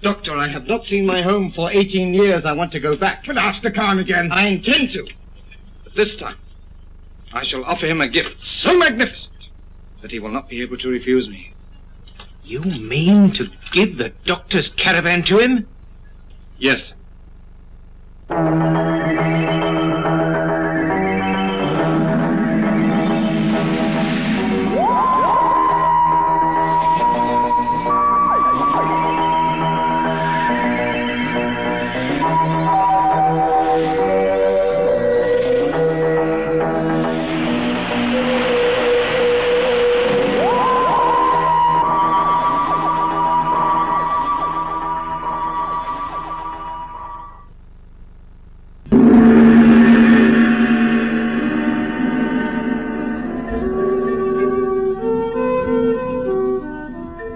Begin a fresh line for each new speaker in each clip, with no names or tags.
Doctor, I have not seen my home for 18 years. I want to go back.
But ask the Khan again.
I intend to. But this time, I shall offer him a gift so magnificent that he will not be able to refuse me.
You mean to give the doctor's caravan to him?
Yes.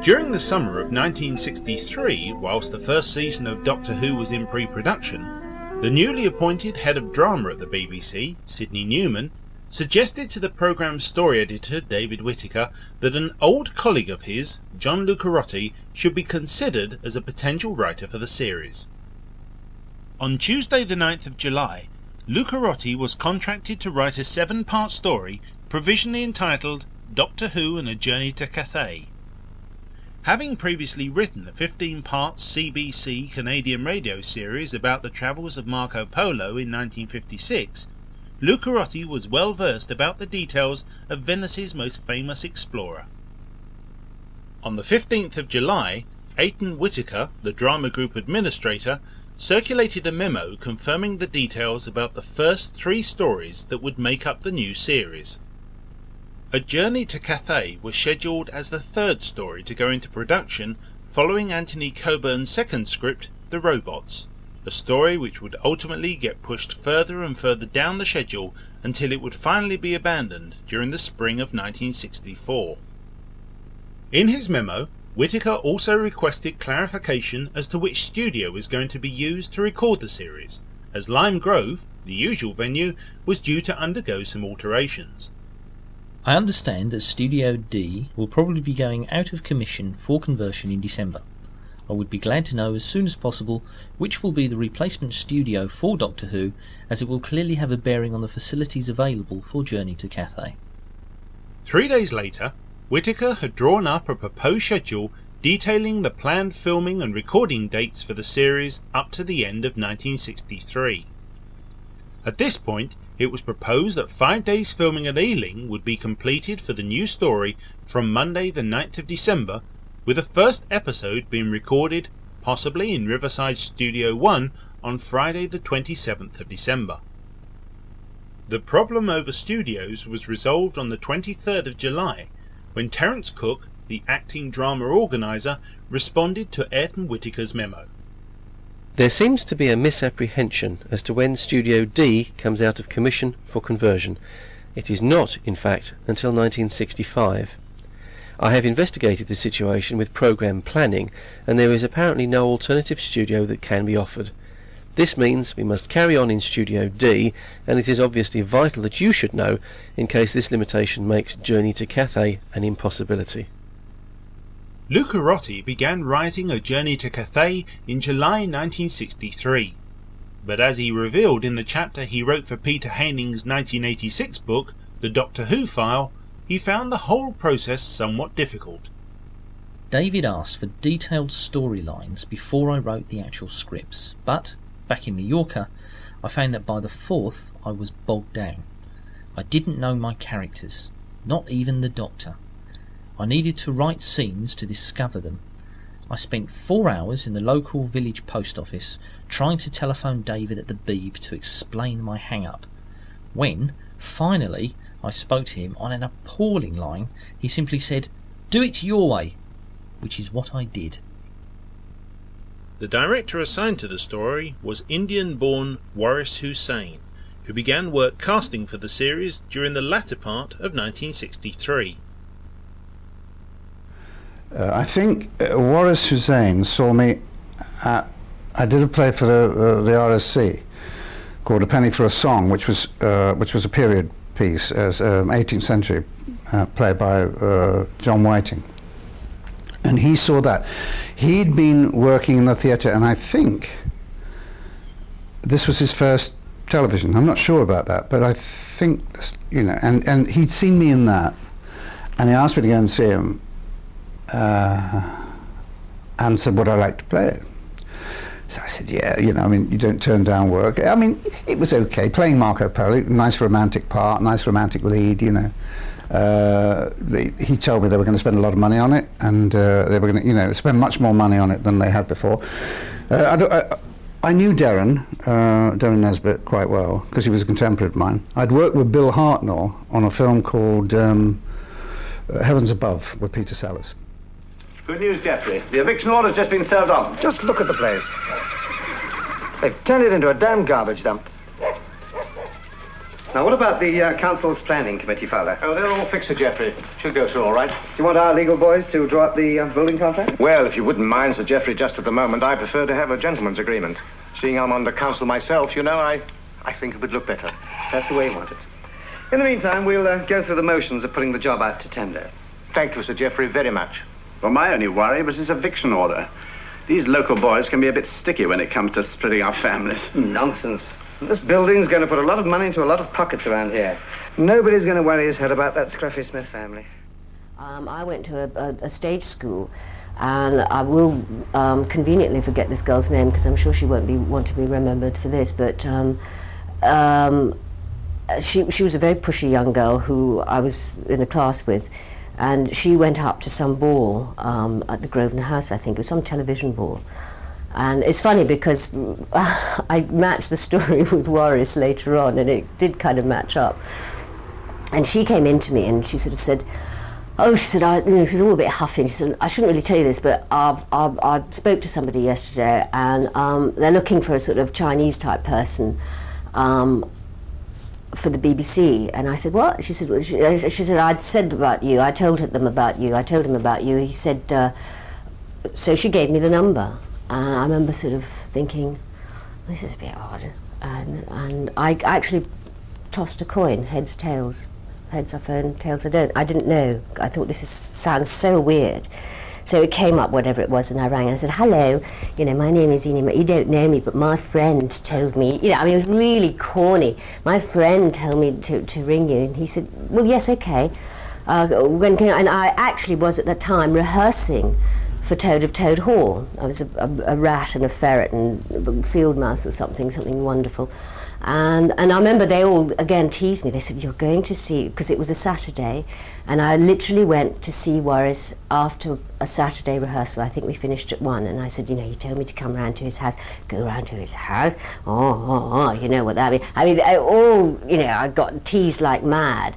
During the summer of 1963, whilst the first season of Doctor Who was in pre-production, the newly appointed head of drama at the BBC, Sidney Newman, suggested to the programme's story editor, David Whittaker, that an old colleague of his, John Lucarotti, should be considered as a potential writer for the series. On Tuesday the 9th of July, Lucarotti was contracted to write a 7-part story provisionally entitled Doctor Who and a Journey to Cathay. Having previously written a 15-part CBC Canadian radio series about the travels of Marco Polo in 1956, Lucarotti was well versed about the details of Venice's most famous explorer. On the 15th of July, Aiton Whittaker, the drama group administrator, circulated a memo confirming the details about the first 3 stories that would make up the new series. A Journey to Cathay was scheduled as the 3rd story to go into production following Anthony Coburn's second script, The Robots, a story which would ultimately get pushed further and further down the schedule until it would finally be abandoned during the spring of 1964. In his memo, Whittaker also requested clarification as to which studio was going to be used to record the series, as Lime Grove, the usual venue, was due to undergo some alterations.
I understand that Studio D will probably be going out of commission for conversion in December. I would be glad to know as soon as possible which will be the replacement studio for Doctor Who, as it will clearly have a bearing on the facilities available for Journey to Cathay.
3 days later, Whittaker had drawn up a proposed schedule detailing the planned filming and recording dates for the series up to the end of 1963. At this point, it was proposed that 5 days filming at Ealing would be completed for the new story from Monday the 9th of December, with the first episode being recorded, possibly in Riverside Studio 1, on Friday the 27th of December. The problem over studios was resolved on the 23rd of July, when Terence Cook, the acting drama organiser, responded to Aiton Whittaker's memo.
There seems to be a misapprehension as to when Studio D comes out of commission for conversion. It is not, in fact, until 1965. I have investigated the situation with programme planning, and there is apparently no alternative studio that can be offered. This means we must carry on in Studio D, and it is obviously vital that you should know in case this limitation makes Journey to Cathay an impossibility.
Lucarotti began writing A Journey to Cathay in July 1963, but as he revealed in the chapter he wrote for Peter Haining's 1986 book, The Doctor Who File, he found the whole process somewhat difficult.
David asked for detailed storylines before I wrote the actual scripts, but, back in Mallorca, I found that by the 4th I was bogged down. I didn't know my characters, not even the Doctor. I needed to write scenes to discover them. I spent 4 hours in the local village post office trying to telephone David at the Beeb to explain my hang-up. When, finally, I spoke to him on an appalling line, he simply said, "Do it your way," which is what I did.
The director assigned to the story was Indian-born Waris Hussain, who began work casting for the series during the latter part of 1963.
I think Waris Hussain saw me I did a play for the RSC called A Penny for a Song, which was a period piece, as 18th century play by John Whiting. And he saw that. He'd been working in the theatre, and I think this was his first television. I'm not sure about that, but I think, you know, and he'd seen me in that, and he asked me to go and see him, and said, would I like to play it? So I said, yeah, you know, I mean, you don't turn down work. I mean, it was okay, playing Marco Polo, nice romantic part, nice romantic lead, you know. He told me they were going to spend a lot of money on it, and they were going to, you know, spend much more money on it than they had before. I knew Darren Nesbitt quite well, because he was a contemporary of mine. I'd worked with Bill Hartnell on a film called Heavens Above with Peter Sellers.
Good news, Geoffrey. The eviction order's just been served on.
Just look at the place. They've turned it into a damn garbage dump.
Now, what about the council's planning committee, Fowler?
Oh, they're all fixed, Sir Geoffrey. Should go through all right.
Do you want our legal boys to draw up the building contract?
Well, if you wouldn't mind, Sir Geoffrey, just at the moment, I prefer to have a gentleman's agreement. Seeing I'm under council myself, you know, I think it would look better.
That's the way you want it. In the meantime, we'll go through the motions of putting the job out to tender.
Thank you, Sir Geoffrey, very much.
Well, my only worry was his eviction order. These local boys can be a bit sticky when it comes to splitting our families.
Nonsense. This building's going to put a lot of money into a lot of pockets around here. Nobody's going to worry his head about that Scruffy Smith family.
I went to a stage school, and I will conveniently forget this girl's name because I'm sure she won't want to be remembered for this, but she was a very pushy young girl who I was in a class with, and she went up to some ball at the Grosvenor House, I think. It was some television ball. And it's funny because I matched the story with Warris later on, and it did kind of match up. And she came in to me and she sort of said, she said, she was all a bit huffy. She said, I shouldn't really tell you this, but I spoke to somebody yesterday, and they're looking for a sort of Chinese type person for the BBC. And I said, what? She said, she said, I'd said about you, I told them about you, I told him about you. He said, so she gave me the number. And I remember sort of thinking, this is a bit odd. And I actually tossed a coin, heads, tails. Heads I phone, tails I don't. I didn't know. I thought sounds so weird. So it came up, whatever it was, and I rang and I said, hello, you know, my name is Enima. You don't know me, but my friend told me, you know, I mean, it was really corny. My friend told me to ring you. And he said, well, yes, okay. And I actually was at that time rehearsing for Toad of Toad Hall. I was a rat and a ferret and a field mouse or something wonderful. And I remember they all, again, teased me. They said, you're going to see, because it was a Saturday, and I literally went to see Warris after a Saturday rehearsal. I think we finished at 1, and I said, you know, you told me to come round to his house. Go round to his house? You know what that means. I mean, I got teased like mad.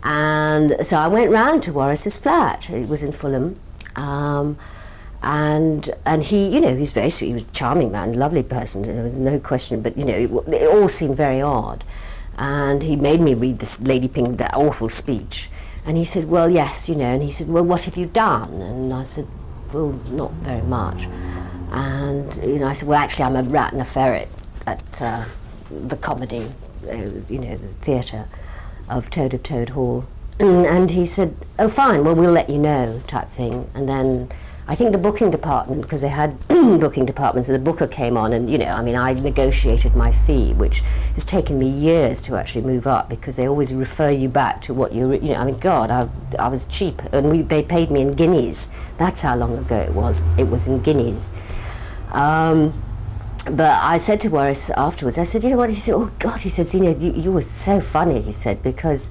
And so I went round to Warris's flat. It was in Fulham. And he, you know, he's very sweet. He was a charming man, lovely person, no question. But you know, it all seemed very odd. And he made me read this Lady Pink, that awful speech. And he said, well, yes, you know. And he said, well, what have you done? And I said, well, not very much. And you know, I said, well, actually, I'm a rat and a ferret at the comedy, you know, the theatre of Toad Hall. And he said, oh, fine. Well, we'll let you know, type thing. And then I think the booking department, because they had booking departments, and the booker came on, and you know, I mean, I negotiated my fee, which has taken me years to actually move up, because they always refer you back to what you know. I mean, God, I was cheap, and they paid me in guineas. That's how long ago it was. It was in guineas. But I said to Warris afterwards, I said, you know what? He said, oh God, he said, Zena, you were so funny. He said, because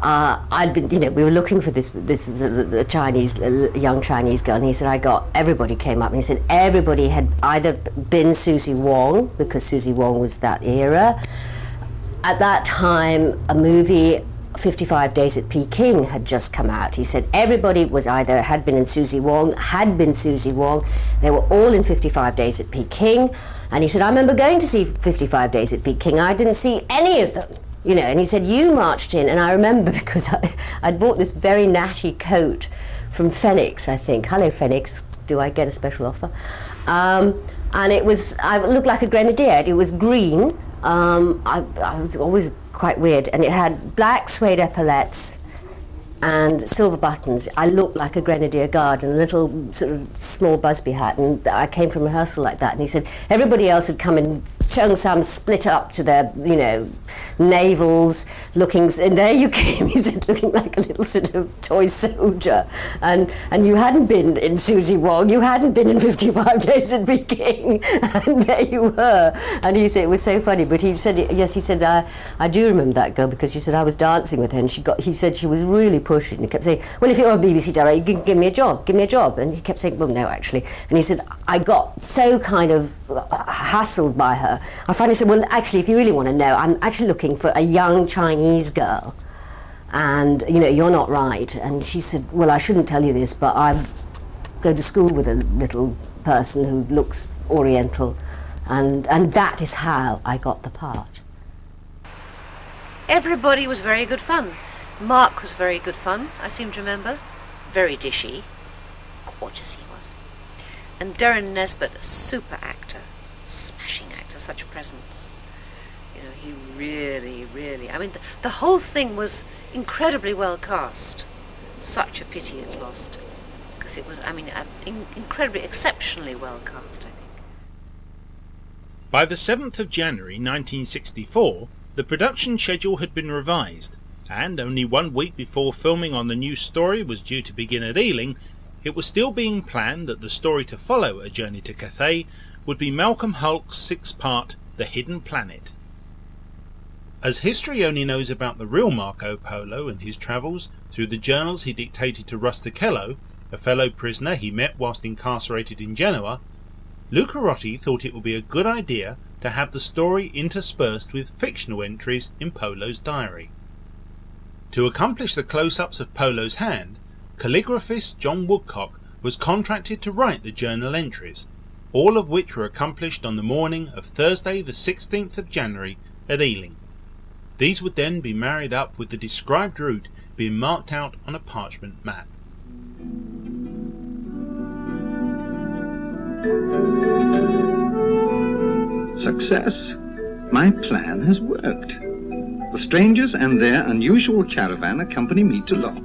I'd been, you know, we were looking for this is a Chinese, young Chinese girl, and he said, everybody came up, and he said everybody had either been Susie Wong, because Susie Wong was that era. At that time, a movie, 55 Days at Peking, had just come out. He said everybody was either had been in Susie Wong, had been Susie Wong. They were all in 55 Days at Peking. And he said, I remember going to see 55 Days at Peking. I didn't see any of them. You know, and he said, you marched in, and I remember because I'd bought this very natty coat from Phoenix, I think. Hello, Phoenix, do I get a special offer? And I looked like a grenadier. It was green. I was always quite weird, and it had black suede epaulettes, and silver buttons. I looked like a Grenadier Guard and a little sort of small Busby hat, and I came from rehearsal like that. And he said everybody else had come in Chung Sam split up to their, you know, navels, looking, and there you came, he said, looking like a little sort of toy soldier. And you hadn't been in Susie Wong, you hadn't been in 55 Days at Peking, and there you were. And he said, it was so funny, but he said, yes, he said, I do remember that girl, because she said I was dancing with her, and he said she was really pushing, and he kept saying, well, if you're a BBC director, you can give me a job. And he kept saying, well, no, actually. And he said, I got so kind of hassled by her. I finally said, well, actually, if you really want to know, I'm actually looking for a young Chinese girl, and, you know, you're not right. And she said, well, I shouldn't tell you this, but I go to school with a little person who looks Oriental, and that is how I got the part.
Everybody was very good fun. Mark was very good fun, I seem to remember. Very dishy. Gorgeous he was. And Darren Nesbitt, a super actor. Smashing actor, such presence. You know, he really, I mean, the whole thing was incredibly well cast. Such a pity it's lost. Because it was, I mean, incredibly, exceptionally well cast, I think.
By the 7th of January 1964, the production schedule had been revised, and only 1 week before filming on the new story was due to begin at Ealing, it was still being planned that the story to follow A Journey to Cathay would be Malcolm Hulke's 6-part The Hidden Planet. As history only knows about the real Marco Polo and his travels through the journals he dictated to Rustichello, a fellow prisoner he met whilst incarcerated in Genoa, Luca Rotti thought it would be a good idea to have the story interspersed with fictional entries in Polo's diary. To accomplish the close-ups of Polo's hand, calligraphist John Woodcock was contracted to write the journal entries, all of which were accomplished on the morning of Thursday the 16th of January at Ealing. These would then be married up with the described route being marked out on a parchment map.
Success. My plan has worked. The strangers and their unusual caravan accompany me to Lop.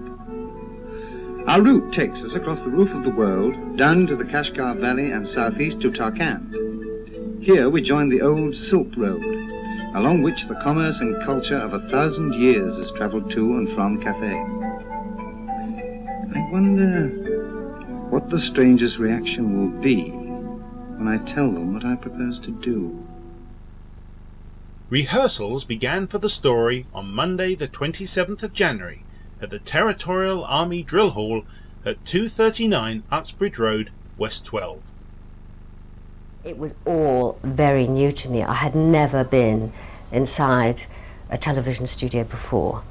Our route takes us across the roof of the world, down to the Kashgar Valley and southeast to Tarkand. Here we join the old Silk Road, along which the commerce and culture of 1,000 years has travelled to and from Cathay. I wonder what the strangers' reaction will be when I tell them what I propose to do.
Rehearsals began for the story on Monday the 27th of January at the Territorial Army Drill Hall at 239 Uxbridge Road, West 12.
It was all very new to me. I had never been inside a television studio before.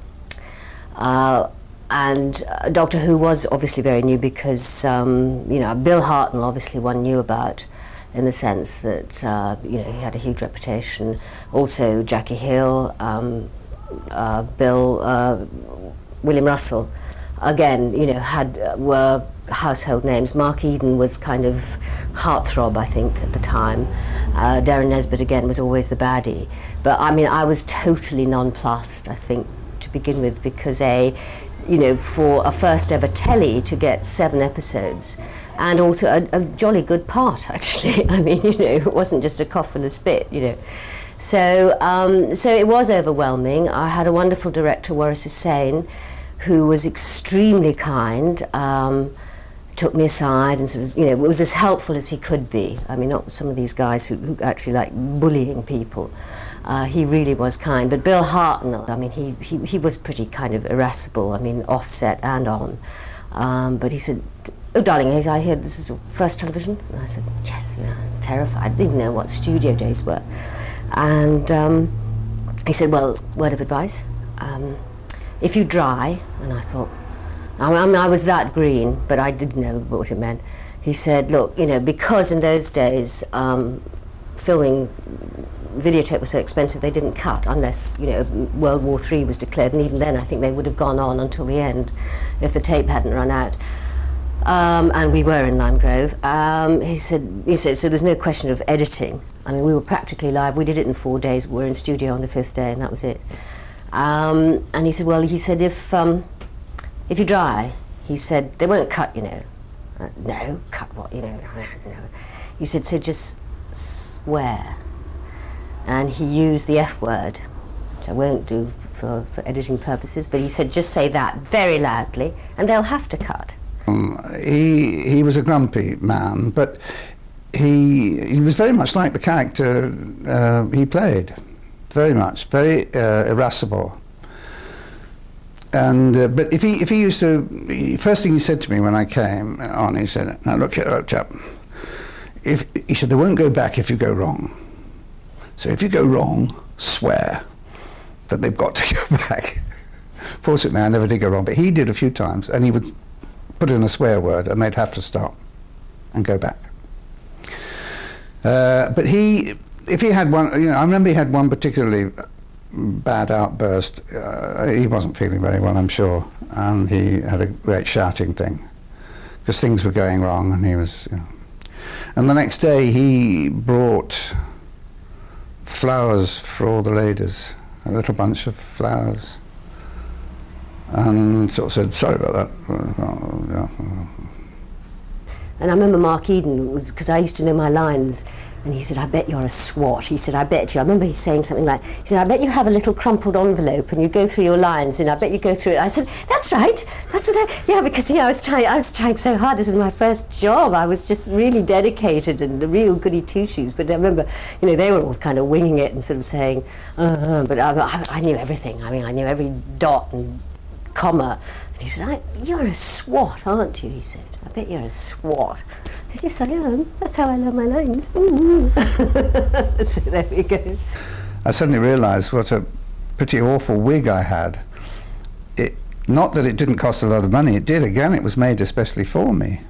And Doctor Who was obviously very new because, you know, Bill Hartnell obviously one knew about, in the sense that, you know, he had a huge reputation. Also Jackie Hill, William Russell, again, you know, were household names. Mark Eden was kind of heartthrob, I think, at the time. Darren Nesbitt, again, was always the baddie. But, I mean, I was totally nonplussed, I think, to begin with, because you know, for a first ever telly to get 7 episodes, and also a jolly good part, actually. I mean, you know, it wasn't just a cough and a spit, you know. So it was overwhelming. I had a wonderful director, Waris Hussain, who was extremely kind, took me aside and sort of, you know, was as helpful as he could be. I mean, not some of these guys who actually like bullying people. He really was kind. But Bill Hartnell, I mean, he was pretty kind of irascible, I mean, offset and on. But he said, oh, darling, I hear this is your first television? And I said, yes, you know, terrified. I didn't know what studio days were. And he said, well, word of advice, if you dry, and I thought, I mean, I was that green, but I didn't know what it meant. He said, look, you know, because in those days, filming videotape was so expensive, they didn't cut unless, you know, World War III was declared, and even then I think they would have gone on until the end if the tape hadn't run out. And we were in Lime Grove. He said, so there's no question of editing. I mean, we were practically live. We did it in 4 days. We were in studio on the 5th day, and that was it. And he said, well, if if you dry, he said, they won't cut, you know. No, cut what, you know. No. He said, so just swear. And he used the F word, which I won't do for editing purposes, but he said, just say that very loudly, and they'll have to cut.
He was a grumpy man, but he was very much like the character he played. Very much, very irascible. And but if he used to, first thing he said to me when I came on, he said, "Now look here, old chap. He said, they won't go back if you go wrong. So if you go wrong, swear that they've got to go back." Fortunately, I never did go wrong, but he did a few times, and he would put in a swear word, and they'd have to stop and go back. But if he had one, you know, I remember he had one particularly bad outburst. He wasn't feeling very well, I'm sure, and he had a great shouting thing because things were going wrong, and he was, you know. And the next day he brought flowers for all the ladies, a little bunch of flowers, and sort of said, "Sorry about that."
And I remember Mark Eden, because I used to know my lines, and he said, "I bet you're a swot." He said, "I bet you." I remember he saying something like, he said, "I bet you have a little crumpled envelope and you go through your lines, and I bet you go through it." I said, "That's right. That's what yeah, because, you know, I was trying so hard. This was my first job. I was just really dedicated and the real goody two-shoes." But I remember, you know, they were all kind of winging it and sort of saying, but I knew everything. I mean, I knew every dot and comma. And he said, "You're a swot, aren't you?" He said, "I bet you're a swot." I said, "Yes, I am. That's how I love my lines." So there we go.
I suddenly realised what a pretty awful wig I had. Not that it didn't cost a lot of money. It did. Again, it was made especially for me.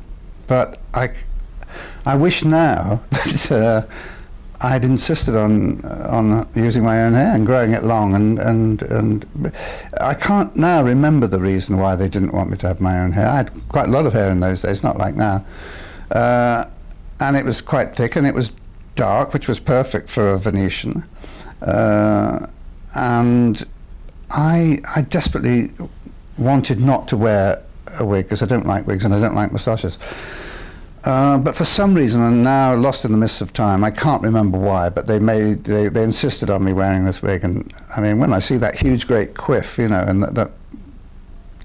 But I wish now that I'd insisted on using my own hair and growing it long, and I can't now remember the reason why they didn't want me to have my own hair. I had quite a lot of hair in those days, not like now, and it was quite thick and it was dark, which was perfect for a Venetian, and I desperately wanted not to wear a wig because I don't like wigs and I don't like moustaches. But for some reason, I'm now lost in the mists of time. I can't remember why, but they insisted on me wearing this wig. And I mean, when I see that huge, great quiff, you know, and that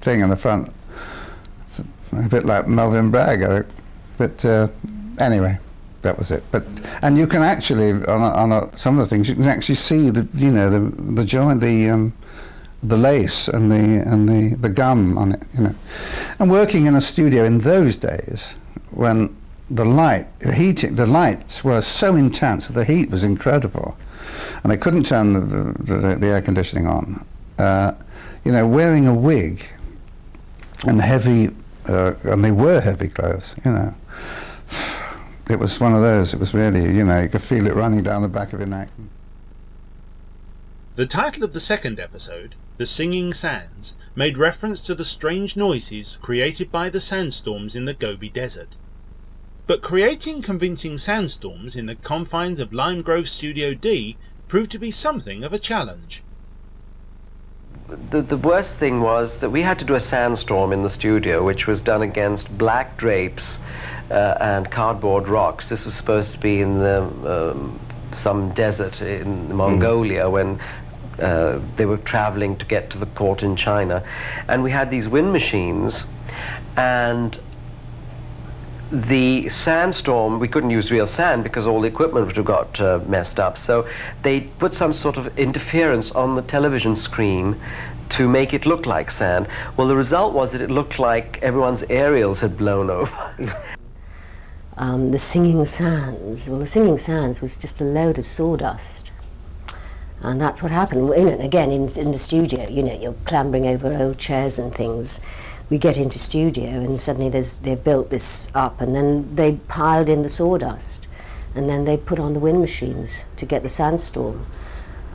thing in the front, it's a bit like Melvin Bragg. But anyway, that was it. And you can actually, on some of the things, you can actually see the joint, the lace and the gum on it, you know. And working in a studio in those days, when the lights were so intense, the heat was incredible, and they couldn't turn the air conditioning on. You know, wearing a wig and heavy, and they were heavy clothes, you know. It was one of those. It was really, you know, you could feel it running down the back of your neck.
The title of the second episode, The Singing Sands, made reference to the strange noises created by the sandstorms in the Gobi Desert. But creating convincing sandstorms in the confines of Lime Grove Studio D proved to be something of a challenge.
The worst thing was that we had to do a sandstorm in the studio, which was done against black drapes and cardboard rocks. This was supposed to be in some desert in Mongolia when they were traveling to get to the port in China. And we had these wind machines, and the sandstorm, we couldn't use real sand because all the equipment would have got messed up. So they put some sort of interference on the television screen to make it look like sand. Well, the result was that it looked like everyone's aerials had blown over.
The Singing Sands. Well, the Singing Sands was just a load of sawdust. And that's what happened. You know, again, in the studio, you know, you're clambering over old chairs and things. We get into studio and suddenly they built this up, and then they piled in the sawdust, and then they put on the wind machines to get the sandstorm.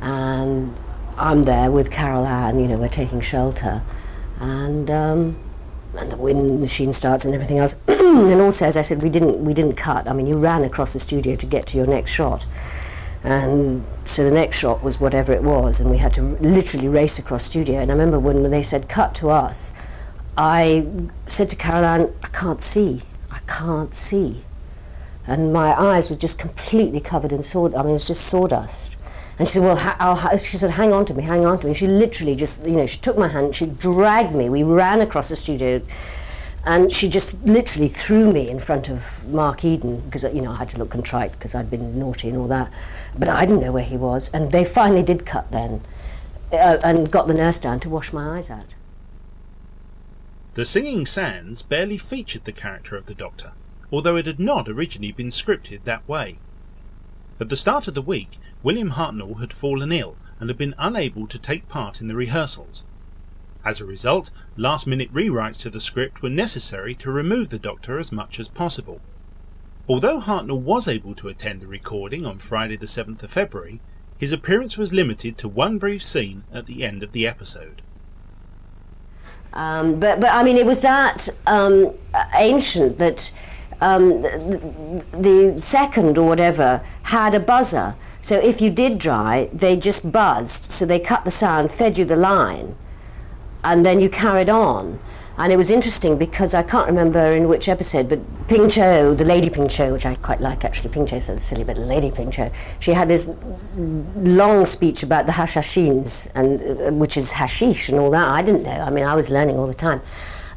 And I'm there with Carol Ann, you know, we're taking shelter, and the wind machine starts and everything else. And also, as I said, we didn't cut. I mean, you ran across the studio to get to your next shot. And so the next shot was whatever it was, and we had to literally race across studio. And I remember when they said cut to us, I said to Caroline, I can't see. And my eyes were just completely covered in sawdust. I mean, it was just sawdust. And she said, well, she said, hang on to me. And she literally just, she took my hand, she dragged me. We ran across the studio, and she just literally threw me in front of Mark Eden, because, I had to look contrite because I'd been naughty and all that. But I didn't know where he was. And they finally did cut then, and got the nurse down to wash my eyes out.
The Singing Sands barely featured the character of the Doctor, although it had not originally been scripted that way. At the start of the week, William Hartnell had fallen ill and had been unable to take part in the rehearsals. As a result, last-minute rewrites to the script were necessary to remove the Doctor as much as possible. Although Hartnell was able to attend the recording on Friday the 7th of February, his appearance was limited to one brief scene at the end of the episode.
But I mean, it was that ancient that the second or whatever had a buzzer. So if you did dry, they just buzzed. So they cut the sound, fed you the line, and then you carried on. And it was interesting because I can't remember in which episode, but Ping Cho, the Lady Ping Cho, which I quite like actually, Ping Cho sounds silly, but the Lady Ping Cho, she had this long speech about the hashashins, and which is hashish and all that. I didn't know. I mean, I was learning all the time.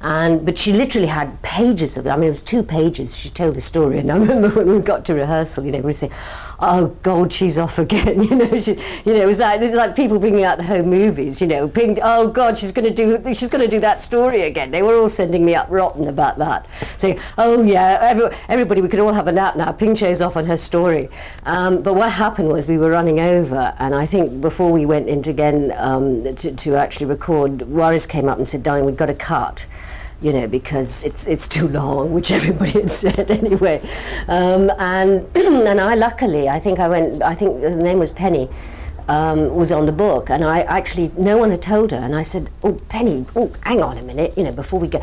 But she literally had pages of it. I mean, it was 2 pages. She told the story, and I remember when we got to rehearsal, we'd say, "Oh God, she's off again." It was like people bringing out the home movies. Ping, oh God, she's going to do that story again. They were all sending me up rotten about that, saying, "Oh yeah, everybody, we could all have a nap now. Ping Cho's off on her story." But what happened was we were running over, and I think before we went in again to actually record, Warris came up and said, "Darling, we've got to cut." Because it's too long, which everybody had said anyway. And I luckily, I think the name was Penny, was on the book, and I actually, no one had told her, and I said, "Oh, Penny, hang on a minute, before we go,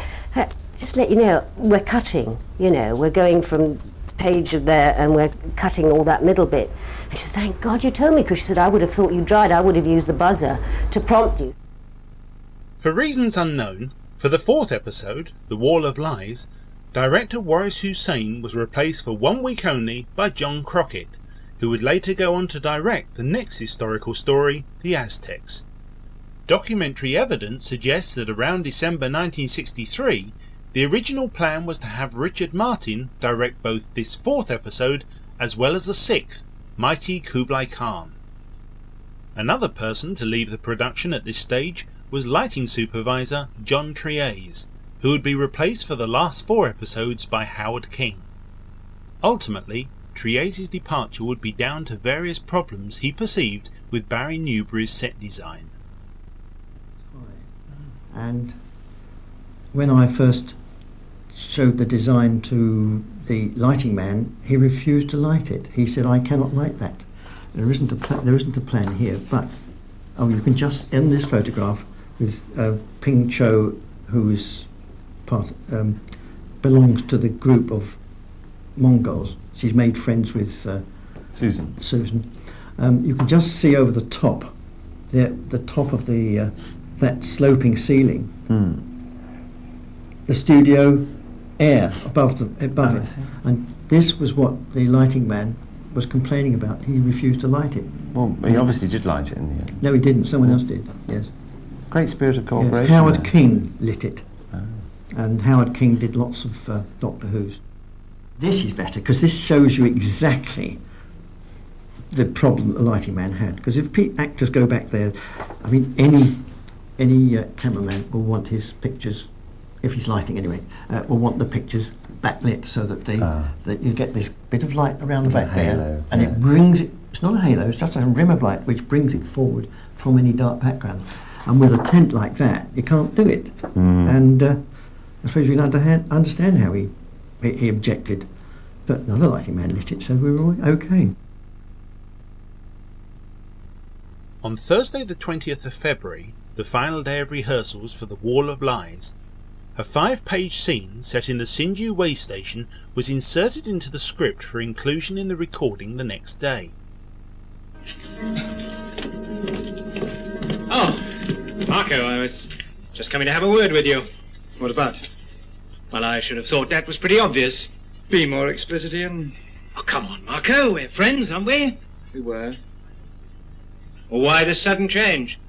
just let you know, we're cutting, we're going from page of there, and we're cutting all that middle bit." And she said, "Thank God you told me," because she said, "I would have thought you dried, I would have used the buzzer to prompt you."
For reasons unknown, for the 4th episode, The Wall of Lies, director Warris Hussain was replaced for 1 week only by John Crockett, who would later go on to direct the next historical story, The Aztecs. Documentary evidence suggests that around December 1963, the original plan was to have Richard Martin direct both this 4th episode as well as the 6th, Mighty Kublai Khan. Another person to leave the production at this stage was lighting supervisor John Triese, who would be replaced for the last 4 episodes by Howard King. Ultimately, Triese's departure would be down to various problems he perceived with Barry Newbury's set design.
And when I first showed the design to the lighting man, he refused to light it. He said, "I cannot light that. There isn't a plan here, but you can just end this photograph with Ping Cho, who is belongs to the group of Mongols. She's made friends with Susan. You can just see over the top, the top of the that sloping ceiling, the studio air above it, and this was what the lighting man was complaining about. He refused to light it.
Well, he obviously did light it in the end.
No, he didn't. Someone else did. Yes.
Great spirit of cooperation.
Yes. Howard King lit it, and Howard King did lots of Doctor Who's. This is better because this shows you exactly the problem the lighting man had. Because if actors go back there, I mean, any cameraman will want his pictures, if he's lighting anyway, will want the pictures backlit so that that you get this bit of light around the back there, and it brings it. It's not a halo; it's just a rim of light which brings it forward from any dark background. And with a tent like that, you can't do it. And I suppose we can understand how he objected, but another lighting man lit it, so we were all okay.
On Thursday the 20th of February, the final day of rehearsals for The Wall of Lies, a 5-page scene set in the Sinju way station was inserted into the script for inclusion in the recording the next day.
Oh, Marco, I was just coming to have a word with you.
What about?
Well, I should have thought that was pretty obvious.
Be more explicit, Ian.
Oh, come on, Marco. We're friends, aren't we?
We were.
Well, why this sudden change?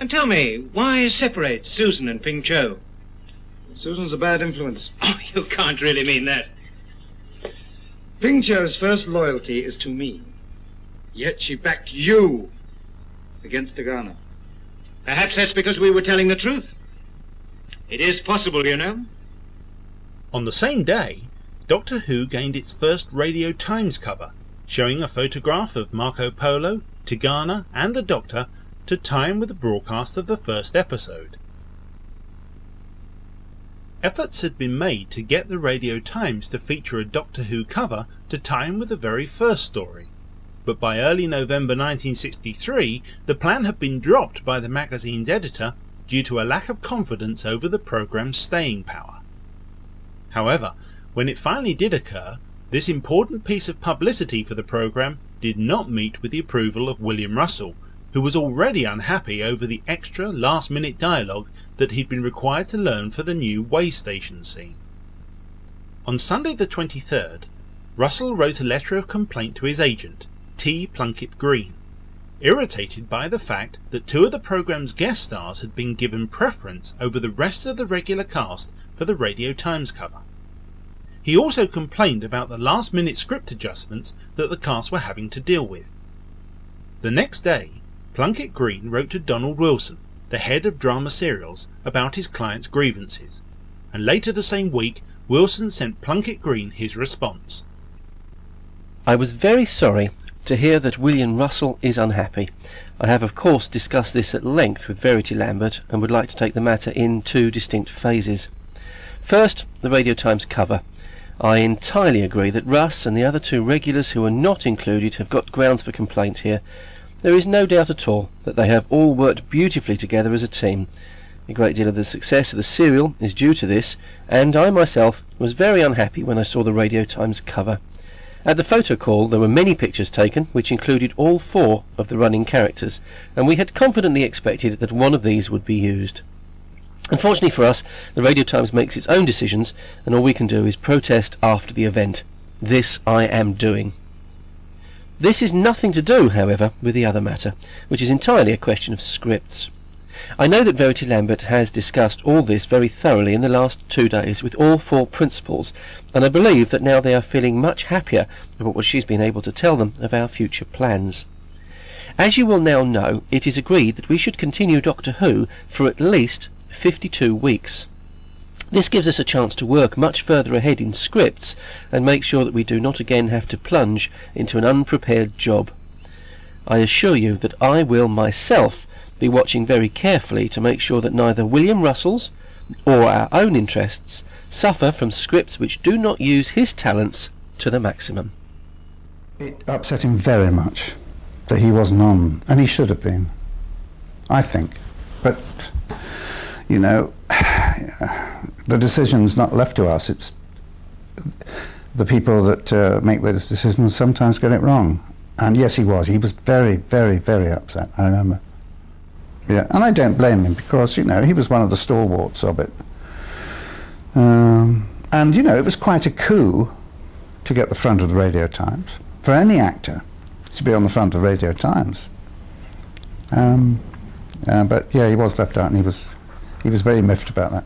And tell me, why separate Susan and Ping Cho?
Susan's a bad influence.
Oh, you can't really mean that.
Ping Cho's first loyalty is to me. Yet she backed you against Tigana.
Perhaps that's because we were telling the truth. It is possible, you know.
On the same day, Doctor Who gained its first Radio Times cover, showing a photograph of Marco Polo, Tigana and the Doctor to time with the broadcast of the first episode. Efforts had been made to get the Radio Times to feature a Doctor Who cover to time with the very first story, but by early November 1963 the plan had been dropped by the magazine's editor due to a lack of confidence over the programme's staying power. However, when it finally did occur, this important piece of publicity for the programme did not meet with the approval of William Russell, who was already unhappy over the extra last-minute dialogue that he'd been required to learn for the new way station scene. On Sunday the 23rd, Russell wrote a letter of complaint to his agent, T. Plunkett Green, irritated by the fact that 2 of the programme's guest stars had been given preference over the rest of the regular cast for the Radio Times cover. He also complained about the last-minute script adjustments that the cast were having to deal with. The next day, Plunkett Green wrote to Donald Wilson, the head of drama serials, about his client's grievances, and later the same week Wilson sent Plunkett Green his response.
I was very sorry to hear that William Russell is unhappy. I have of course discussed this at length with Verity Lambert and would like to take the matter in 2 distinct phases. First, the Radio Times cover. I entirely agree that Russ and the other 2 regulars who are not included have got grounds for complaint here. There is no doubt at all that they have all worked beautifully together as a team. A great deal of the success of the serial is due to this, and I myself was very unhappy when I saw the Radio Times cover. At the photo call there were many pictures taken which included all 4 of the running characters, and we had confidently expected that one of these would be used. Unfortunately for us, the Radio Times makes its own decisions, and all we can do is protest after the event. This I am doing. This is nothing to do, however, with the other matter, which is entirely a question of scripts. I know that Verity Lambert has discussed all this very thoroughly in the last 2 days with all 4 principals, and I believe that now they are feeling much happier about what she's been able to tell them of our future plans. As you will now know, it is agreed that we should continue Doctor Who for at least 52 weeks. This gives us a chance to work much further ahead in scripts and make sure that we do not again have to plunge into an unprepared job. I assure you that I will myself be watching very carefully to make sure that neither William Russell's or our own interests suffer from scripts which do not use his talents to the maximum.
It upset him very much that he wasn't on, and he should have been, I think. But, you know, the decision's not left to us. It's the people that make those decisions sometimes get it wrong. And yes, he was. He was very, very, very upset, I remember. Yeah, and I don't blame him because, you know, he was one of the stalwarts of it. And, you know, it was quite a coup to get the front of the Radio Times. For any actor to be on the front of Radio Times. But, yeah, he was left out and he was very miffed about that.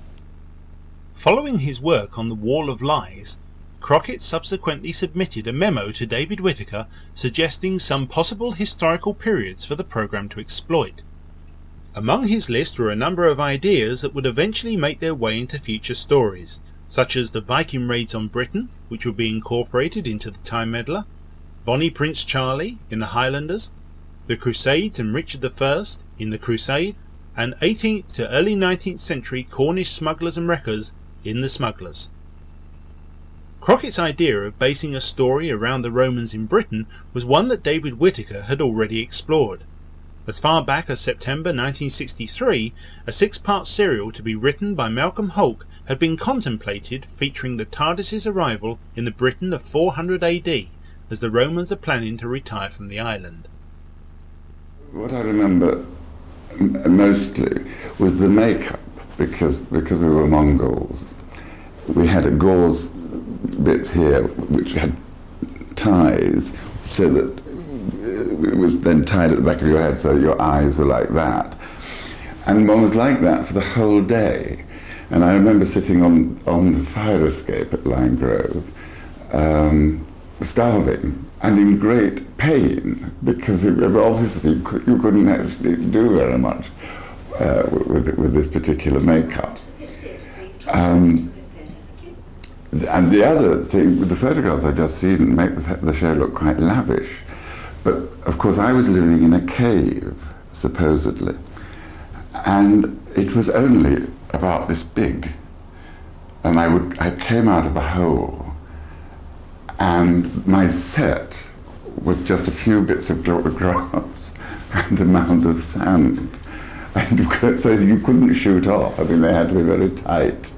Following his work on The Wall of Lies, Crockett subsequently submitted a memo to David Whittaker suggesting some possible historical periods for the programme to exploit. Among his list were a number of ideas that would eventually make their way into future stories, such as the Viking raids on Britain, which would be incorporated into the Time Meddler, Bonnie Prince Charlie in the Highlanders, the Crusades and Richard I in the Crusade, and 18th to early 19th century Cornish smugglers and wreckers in the Smugglers. Crockett's idea of basing a story around the Romans in Britain was one that David Whittaker had already explored. As far back as September 1963, a 6-part serial to be written by Malcolm Hulke had been contemplated featuring the TARDIS's arrival in the Britain of 400 AD, as the Romans are planning to retire from the island.
What I remember mostly was the makeup because we were Mongols. We had a gauze bits here which had ties, so that it was then tied at the back of your head so that your eyes were like that. And one was like that for the whole day. And I remember sitting on the fire escape at Lime Grove, starving and in great pain, because obviously you couldn't actually do very much with this particular makeup. And the other thing, with the photographs I'd just seen, make the show look quite lavish. But of course I was living in a cave, supposedly, and it was only about this big. And I came out of a hole, and my set was just a few bits of grass and a mound of sand. And so you couldn't shoot off. I mean, they had to be very tight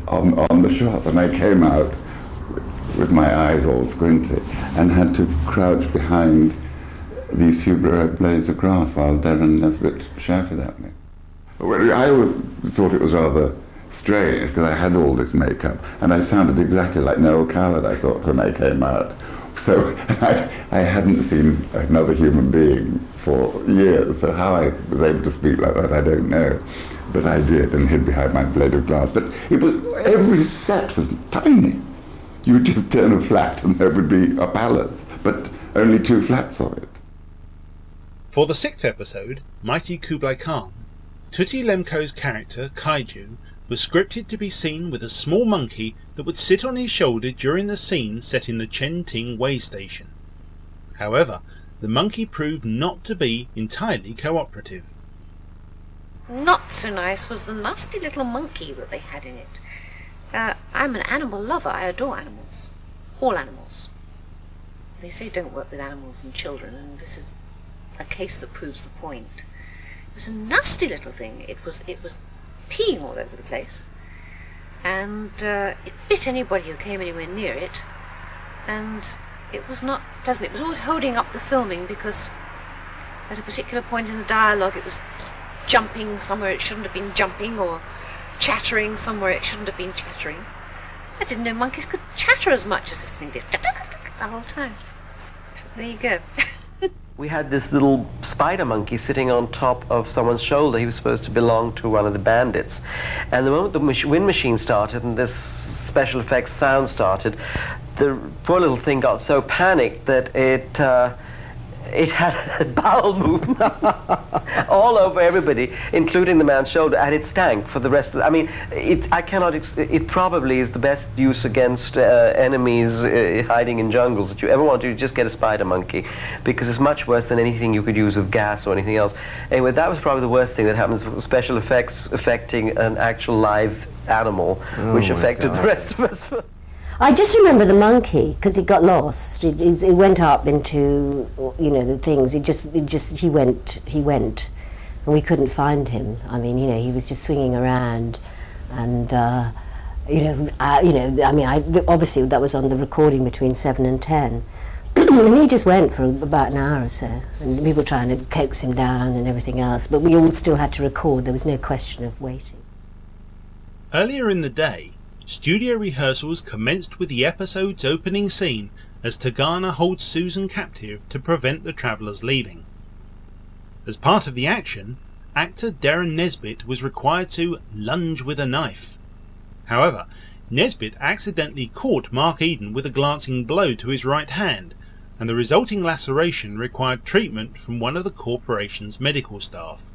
on the shot. And I came out with my eyes all squinty and had to crouch behind these few blades of grass while Darren Nesbitt shouted at me. I always thought it was rather strange because I had all this makeup and I sounded exactly like Noel Coward, I thought, when I came out. So I hadn't seen another human being for years, so how I was able to speak like that I don't know, but I did, and hid behind my blade of glass. But every set was tiny. You would just turn a flat and there would be a palace, but only 2 flats of it.
For the 6th episode, Mighty Kublai Khan, Tutti Lemko's character, Kaiju, was scripted to be seen with a small monkey that would sit on his shoulder during the scene set in the Chen Ting way station. However, the monkey proved not to be entirely cooperative.
Not so nice was the nasty little monkey that they had in it. I'm an animal lover. I adore animals. All animals. They say don't work with animals and children, and this is a case that proves the point. It was a nasty little thing. It was peeing all over the place, and it bit anybody who came anywhere near it, and it was not pleasant. It was always holding up the filming because at a particular point in the dialogue it was jumping somewhere it shouldn't have been jumping, or chattering somewhere it shouldn't have been chattering. I didn't know monkeys could chatter as much as this thing did the whole time. There you go.
We had this little spider monkey sitting on top of someone's shoulder. He was supposed to belong to one of the bandits. And the moment the wind machine started and this special effects sound started, the poor little thing got so panicked that it had a bowel movement all over everybody, including the man's shoulder, and it stank for the rest of I mean, it probably is the best use against enemies hiding in jungles that you ever want to just get a spider monkey, because it's much worse than anything you could use with gas or anything else. Anyway, that was probably the worst thing that happens with special effects affecting an actual live animal, which affected the rest of us.
I just remember the monkey because it got lost. It went up into, the things. He went, and we couldn't find him. I mean, he was just swinging around, and obviously that was on the recording between 7 and 10, and he just went for about an hour or so, and we were trying to coax him down and everything else. But we all still had to record. There was no question of waiting.
Earlier in the day, studio rehearsals commenced with the episode's opening scene as Tagana holds Susan captive to prevent the travellers leaving. As part of the action, actor Darren Nesbitt was required to lunge with a knife. However, Nesbitt accidentally caught Mark Eden with a glancing blow to his right hand, and the resulting laceration required treatment from one of the corporation's medical staff.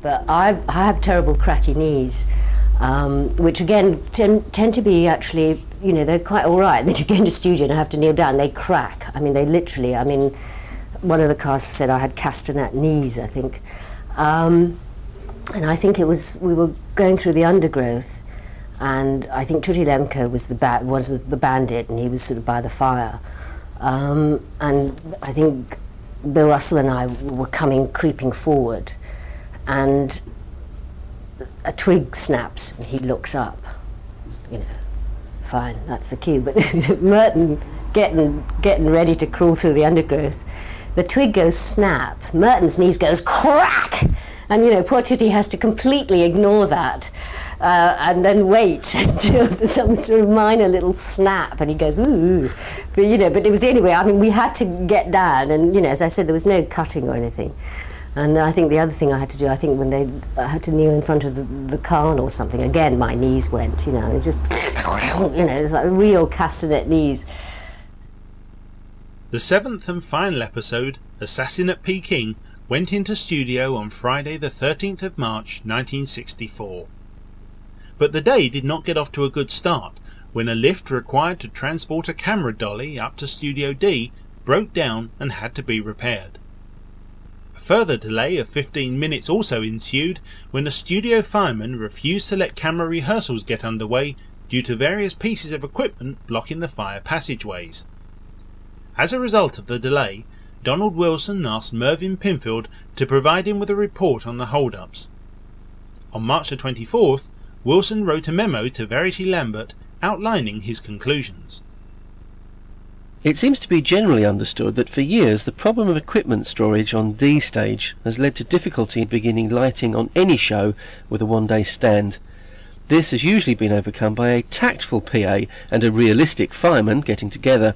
But I have terrible cracky knees. Which again tend to be actually, they're quite all right. Then you go into studio and I have to kneel down, they crack. I mean, they literally, one of the cast said I had castanet knees, I think. And I think we were going through the undergrowth, and I think Tutti Lemko was the bandit, and he was sort of by the fire. And I think Bill Russell and I were creeping forward, and a twig snaps and he looks up. Fine, that's the cue. But Merton getting ready to crawl through the undergrowth, the twig goes snap, Merton's knees goes crack, And, you know, poor Tootie has to completely ignore that and then wait until there's some sort of minor little snap, and he goes, ooh. But, you know, but it was anyway, I mean, we had to get down, and, you know, as I said, there was no cutting or anything. And I think the other thing I had to do, I think when I had to kneel in front of the Khan or something, again, my knees went, you know, it's just, you know, it's like real castanet knees.
The 7th and final episode, Assassin at Peking, went into studio on Friday the 13th of March 1964. But the day did not get off to a good start when a lift required to transport a camera dolly up to Studio D broke down and had to be repaired. A further delay of 15 minutes also ensued when a studio fireman refused to let camera rehearsals get underway due to various pieces of equipment blocking the fire passageways. As a result of the delay, Donald Wilson asked Mervyn Pinfield to provide him with a report on the hold-ups. On March the 24th, Wilson wrote a memo to Verity Lambert outlining his conclusions.
It seems to be generally understood that for years the problem of equipment storage on D stage has led to difficulty in beginning lighting on any show with a one-day stand. This has usually been overcome by a tactful PA and a realistic fireman getting together.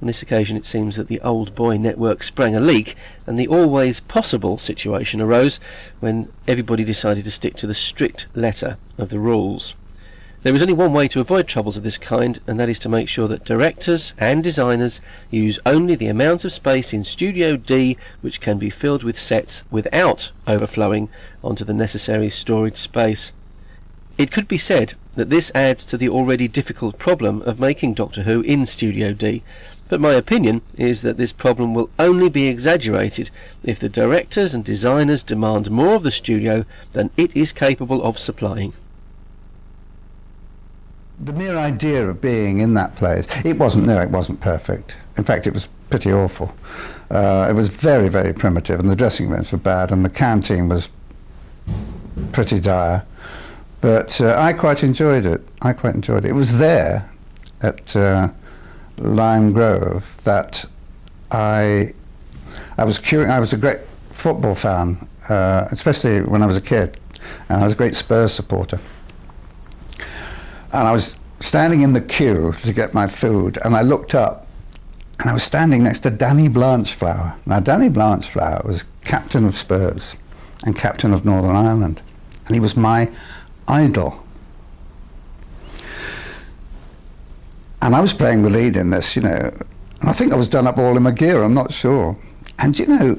On this occasion it seems that the old boy network sprang a leak, and the always possible situation arose when everybody decided to stick to the strict letter of the rules. There is only one way to avoid troubles of this kind, and that is to make sure that directors and designers use only the amount of space in Studio D which can be filled with sets without overflowing onto the necessary storage space. It could be said that this adds to the already difficult problem of making Doctor Who in Studio D, but my opinion is that this problem will only be exaggerated if the directors and designers demand more of the studio than it is capable of supplying.
The mere idea of being in that place, it wasn't perfect. In fact, it was pretty awful. It was very, very primitive, and the dressing rooms were bad, and the canteen was pretty dire. But I quite enjoyed it. It was there at Lime Grove that I was a great football fan, especially when I was a kid, and I was a great Spurs supporter. And I was standing in the queue to get my food, and I looked up, and I was standing next to Danny Blanchflower. Now, Danny Blanchflower was captain of Spurs and captain of Northern Ireland, and he was my idol. And I was playing the lead in this, you know, and I think I was done up all in my gear, I'm not sure. And, you know,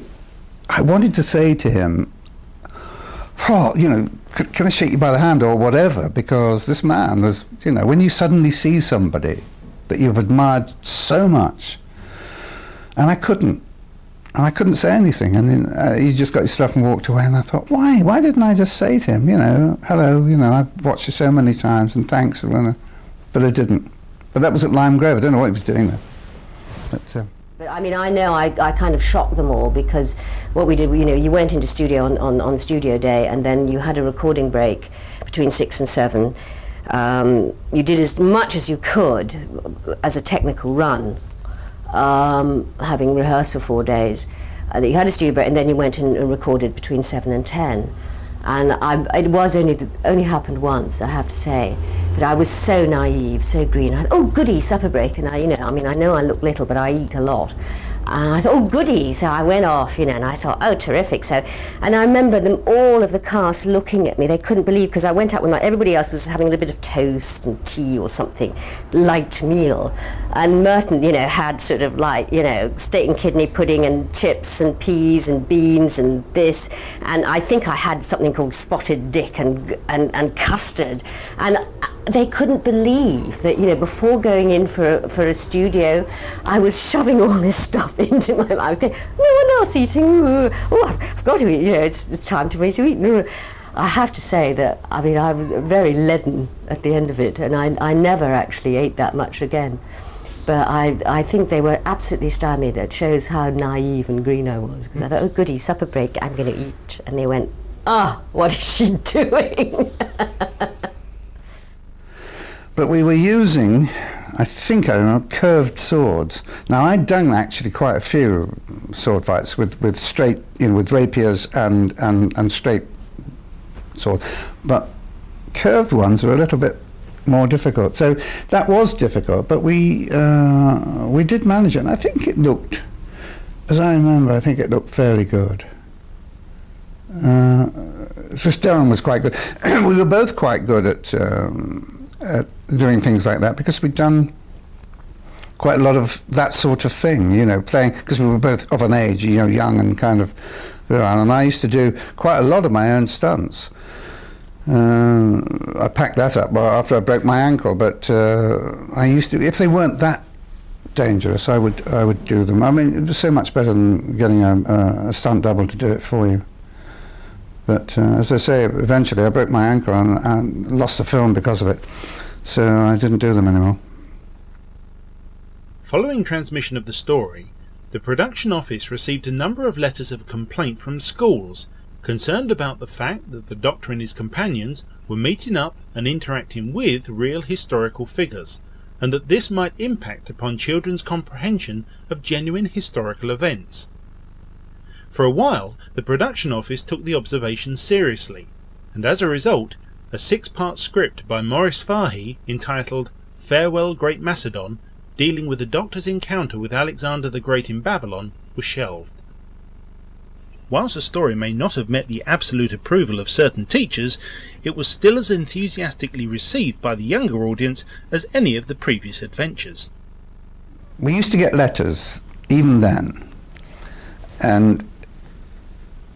I wanted to say to him, oh, you know, can I shake you by the hand or whatever, because this man was, you know, when you suddenly see somebody that you've admired so much, and I couldn't say anything, and then he just got his stuff and walked away, and I thought, why didn't I just say to him, you know, hello, you know, I've watched you so many times, and thanks, but I didn't. But that was at Lime Grove. I don't know what he was doing there.
But I mean, I know I kind of shocked them all, because what we did, you know, you went into studio on studio day, and then you had a recording break between 6 and 7. You did as much as you could as a technical run, having rehearsed for 4 days. You had a studio break, and then you went and recorded between 7 and 10. And it was only happened once, I have to say. But I was so naive, so green. I thought, oh, goody, supper break. And I know I look little, but I eat a lot. And I thought, oh, goody. So I went off, you know, and I thought, oh, terrific. So, and I remember them, all of the cast looking at me. They couldn't believe, because I went out when everybody else was having a little bit of toast and tea or something, light meal. And Merton, you know, had sort of like, you know, steak and kidney pudding and chips and peas and beans and this. And I think I had something called spotted dick and custard. And they couldn't believe that, you know, before going in for a studio, I was shoving all this stuff into my mouth. No one else eating. Oh, I've got to eat. You know, it's time for me to eat. I have to say that, I mean, I was very leaden at the end of it, and I never actually ate that much again. But I think they were absolutely stymied. That shows how naive and green I was. Because I thought, oh, goody, supper break, I'm going to eat. And they went, what is she doing?
But we were using I think I remember curved swords. Now I'd done actually quite a few sword fights with straight, with rapiers and straight swords, but curved ones were a little bit more difficult. So that was difficult, but we did manage it, and I think it looked, as I remember, I think it looked fairly good. So Darren was quite good. We were both quite good at doing things like that, because we'd done quite a lot of that sort of thing, playing, because we were both of an age, young and kind of around, and I used to do quite a lot of my own stunts. I packed that up after I broke my ankle, but I used to, if they weren't that dangerous, I would do them. I mean, it was so much better than getting a stunt double to do it for you. But as I say, eventually I broke my ankle and lost the film because of it, so I didn't do them anymore.
Following transmission of the story, the production office received a number of letters of complaint from schools concerned about the fact that the Doctor and his companions were meeting up and interacting with real historical figures, and that this might impact upon children's comprehension of genuine historical events. For a while, the production office took the observations seriously, and as a result, a 6-part script by Maurice Fahey entitled Farewell Great Macedon, dealing with the Doctor's encounter with Alexander the Great in Babylon, was shelved. Whilst the story may not have met the absolute approval of certain teachers, it was still as enthusiastically received by the younger audience as any of the previous adventures.
We used to get letters, even then, and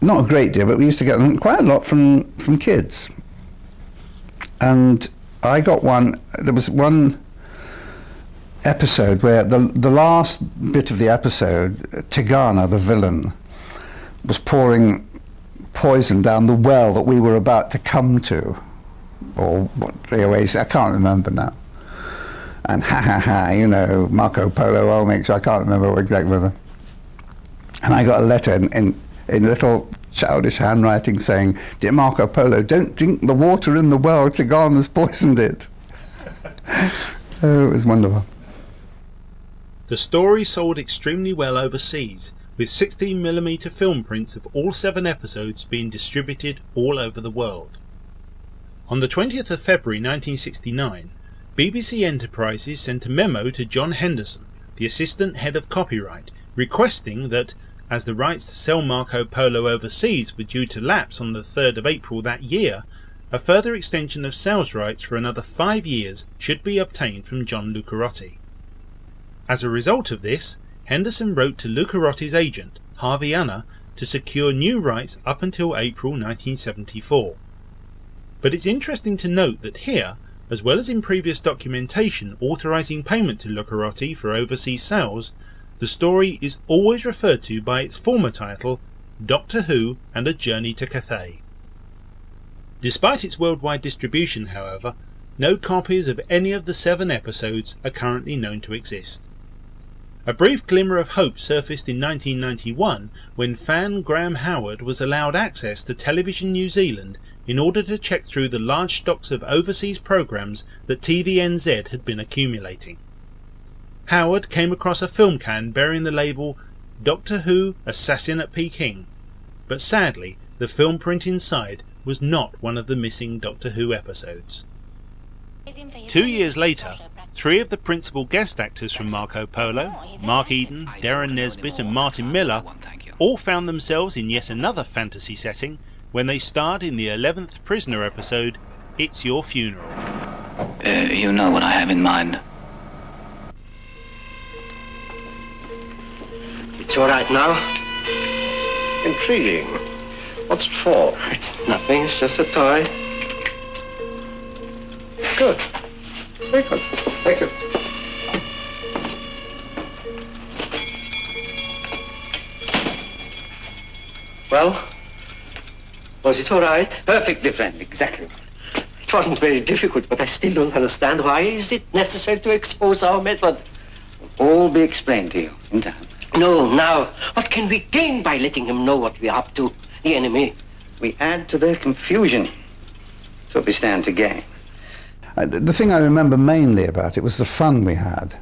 not a great deal, but we used to get them quite a lot from kids. And I got one, there was one episode where the last bit of the episode, Tigana, the villain, was pouring poison down the well that we were about to come to, or what they always, I can't remember now. And Marco Polo Olmix, I can't remember exactly whether. And I got a letter in little childish handwriting saying, "Dear Marco Polo, don't drink the water in the well, Tigana's poisoned it." Oh, it was wonderful.
The story sold extremely well overseas, with 16mm film prints of all 7 episodes being distributed all over the world. On the 20th of February 1969, BBC Enterprises sent a memo to John Henderson, the assistant head of copyright, requesting that, as the rights to sell Marco Polo overseas were due to lapse on the 3rd of April that year, a further extension of sales rights for another 5 years should be obtained from John Lucarotti. As a result of this, Henderson wrote to Lucarotti's agent, Harvey Anna, to secure new rights up until April 1974. But it's interesting to note that here, as well as in previous documentation authorising payment to Lucarotti for overseas sales, the story is always referred to by its former title, Doctor Who and a Journey to Cathay. Despite its worldwide distribution, however, no copies of any of the 7 episodes are currently known to exist. A brief glimmer of hope surfaced in 1991 when fan Graham Howard was allowed access to Television New Zealand in order to check through the large stocks of overseas programmes that TVNZ had been accumulating. Howard came across a film can bearing the label Doctor Who Assassin at Peking, but sadly the film print inside was not one of the missing Doctor Who episodes. 2 years later, 3 of the principal guest actors from Marco Polo, Mark Eden, Darren Nesbitt and Martin Miller, all found themselves in yet another fantasy setting when they starred in the 11th Prisoner episode, It's Your Funeral.
You know what I have in mind.
It's all right now. Intriguing. What's it for?
It's nothing, it's just a toy.
Good. Very good. Thank you.
Well, was it all right?
Perfectly friend, exactly.
It wasn't very difficult, but I still don't understand. Why is it necessary to expose our method?
All be explained to you in time.
No, now. What can we gain by letting him know what we're up to, the enemy?
We add to their confusion. That's what we stand to gain.
The thing I remember mainly about it was the fun we had.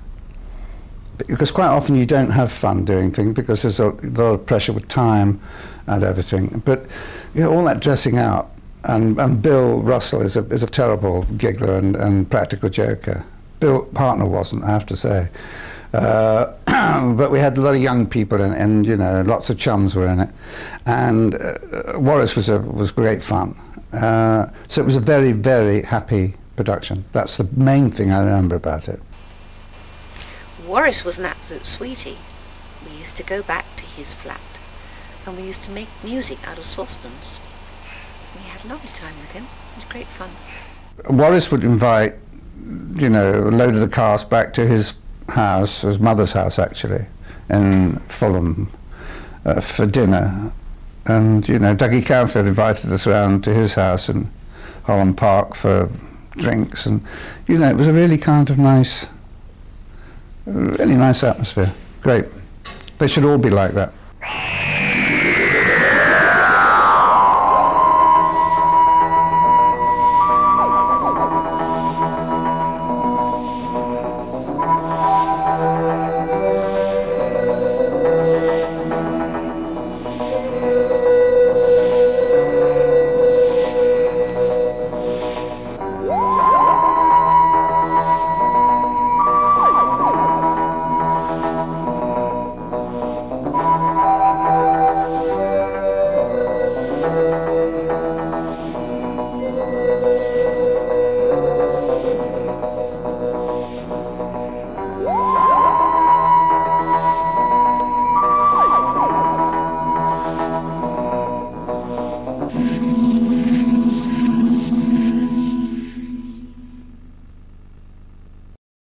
Because quite often you don't have fun doing things because there's a lot of pressure with time and everything. But all that dressing out, and Bill Russell is a terrible giggler and practical joker. Bill partner wasn't, I have to say. But we had a lot of young people and lots of chums were in it. And Warris was great fun. So it was a very, very happy production. That's the main thing I remember about it.
Warris was an absolute sweetie. We used to go back to his flat and we used to make music out of saucepans. We had a lovely time with him. It was great fun.
Warris would invite, a load of the cast back to his house, his mother's house actually, in Fulham for dinner. And, Dougie Canfield invited us around to his house in Holland Park for drinks. And, it was a really kind of nice atmosphere. Great. They should all be like that.